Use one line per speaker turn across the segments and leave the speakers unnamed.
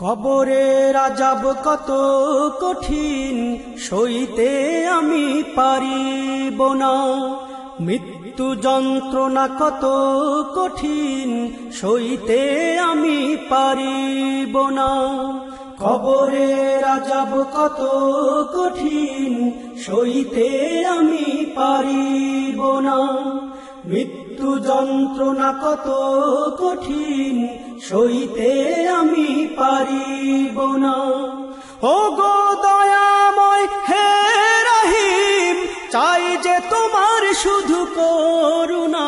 কবরের আযাব কত কঠিন, সইতে আমি পারিব না। মৃত্যু যন্ত্রণা কত কঠিন, সইতে আমি পারিব না। কবরের আযাব কত কঠিন, সইতে আমি পারিব না। মৃত্যু যন্ত্রণা কত কঠিন, সইতে আমি পারিব না। ও গো দয়াময় হে রহিম, চাই যে তোমার শুধু করুণা।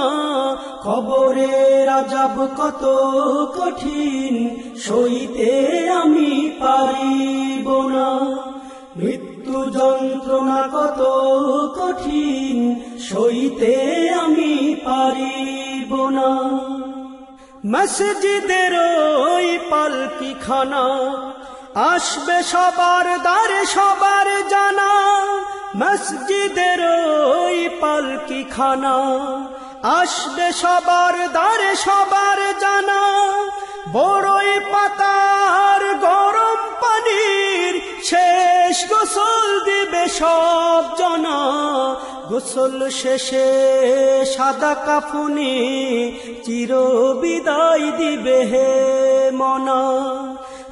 কবরের আযাব কত কঠিন, সইতে আমি পারিব না। মৃত্যু যন্ত্রণা কত কঠিন, সইতে আমি পারিব না। মসজিদের ওই পালকিখানা, আসবে সবার দ্বারে সবার জানা। মসজিদের ওই পালকিখানা, আসবে সবার দ্বারে সবার জানা। বড়ই পাতার গরম পানির শেষ গোসল দিবে সব জনা। গোসল শেষে সাদা কাফনে চির বিদায় দিবে হে মনা।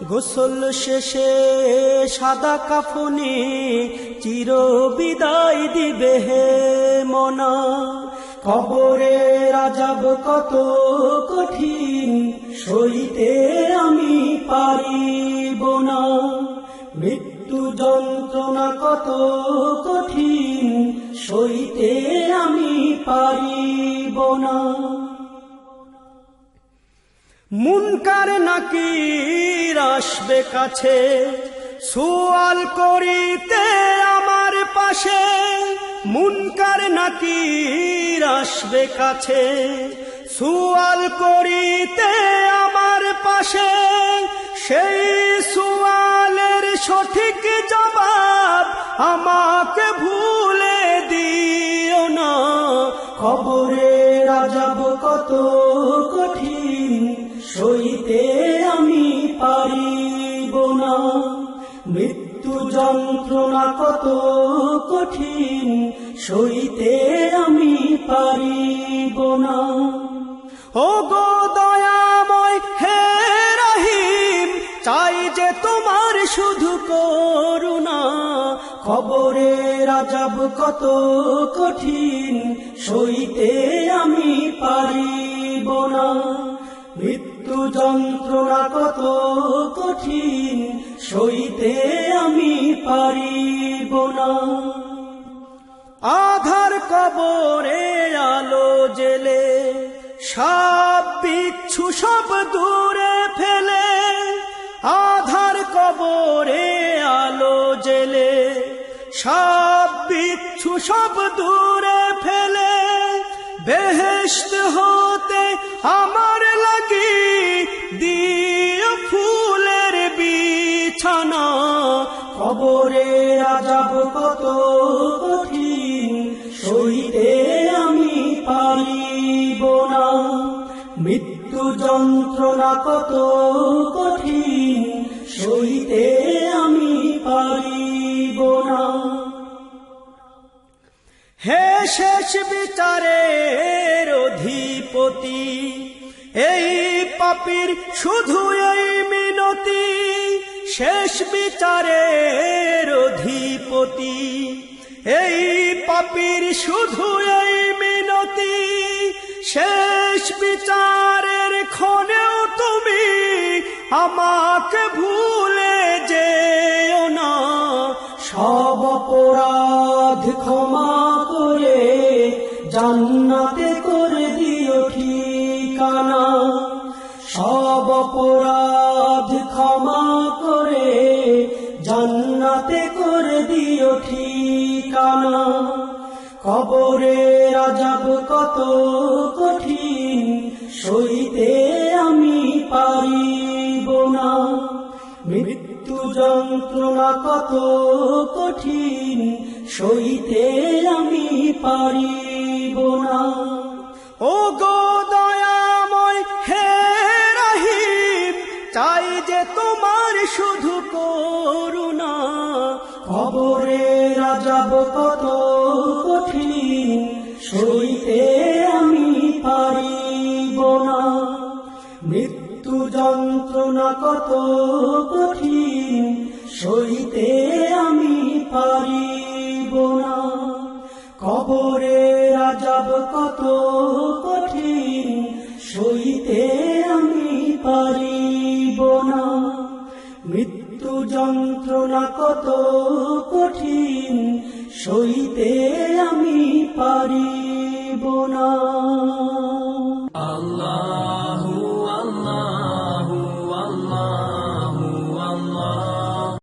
গোসল শেষে সাদা কাফনে চির বিদায় দিবে হে মনা। কবরের আযাব কত কঠিন, সইতে আমি পারিব না। মৃত্যু যন্ত্রণা কত কঠিন, সইতে আমি পারিব না। মুনকার নাকির আসবে কাছে, সুয়াল করিতে আমার পাশে। মুনকার নাকির আসবে কাছে, সুয়াল করিতে আমার পাশে। সেই সুয়ালের সঠিক জবাব আমাকে ভুলে দিও না। কবরের আযাব কত কঠিন, সইতে আমি পারিব না। মৃত্যু যন্ত্রণা কত কঠিন, সইতে আমি পারিব না। ও গো দয়াময় হে রহিম, চাই যে তোমার শুধু করুণা। কবরের আযাব কত কঠিন, সইতে আমি পারিব না। মৃত্যু যন্ত্রণা কত কঠিন, সইতে আমি পারিব না। আধার কবরে আলো জেলে, সাপ বিচ্ছু সব দূরে ফেলে। আধার কবরে আলো জেলে, সাপ বিচ্ছু সব দূরে ফেলে। বেহেশত হতে আমার লাগি দিও ফুলের বিছানা। কবরের আযাব কত কঠিন, সইতে আমি পারিব না। মৃত্যু যন্ত্রণা কত কঠিন, সইতে আমি পারিব না। হে শেষ বিচারের অধিপতি, এই পাপীর শুধু এই মিনতি। শেষ বিচারের অধিপতি, এই পাপীর শুধু এই মিনতি। শেষ বিচারের ক্ষণেও তুমি আমাকে ভুলে যেও না। সব অপরাধ ক্ষমা করে জান্নাতে করে দিও ঠিকানা। সব অপরাধ ক্ষমা করে জান্নাতে করে দিও ঠিকানা। কবরের আযাব কত কঠিন, সইতে আমি পারিব না। মৃত্যু যন্ত্রণা কত কঠিন, সইতে আমি পারিব না। ও গো দয়াময় হে রহিম, চাই যে তোমার শুধু করুণা, কবরে আযাব কত কঠিন, সইতে আমি পারিব না। মৃত্যু যন্ত্রণা কত কঠিন, সইতে আমি পারিব না। কবরে আযাব কত কঠিন, সইতে আমি পারিব না। মৃত্যু যন্ত্রণা কত কঠিন, সইতে আমি পারিব না। আল্লাহ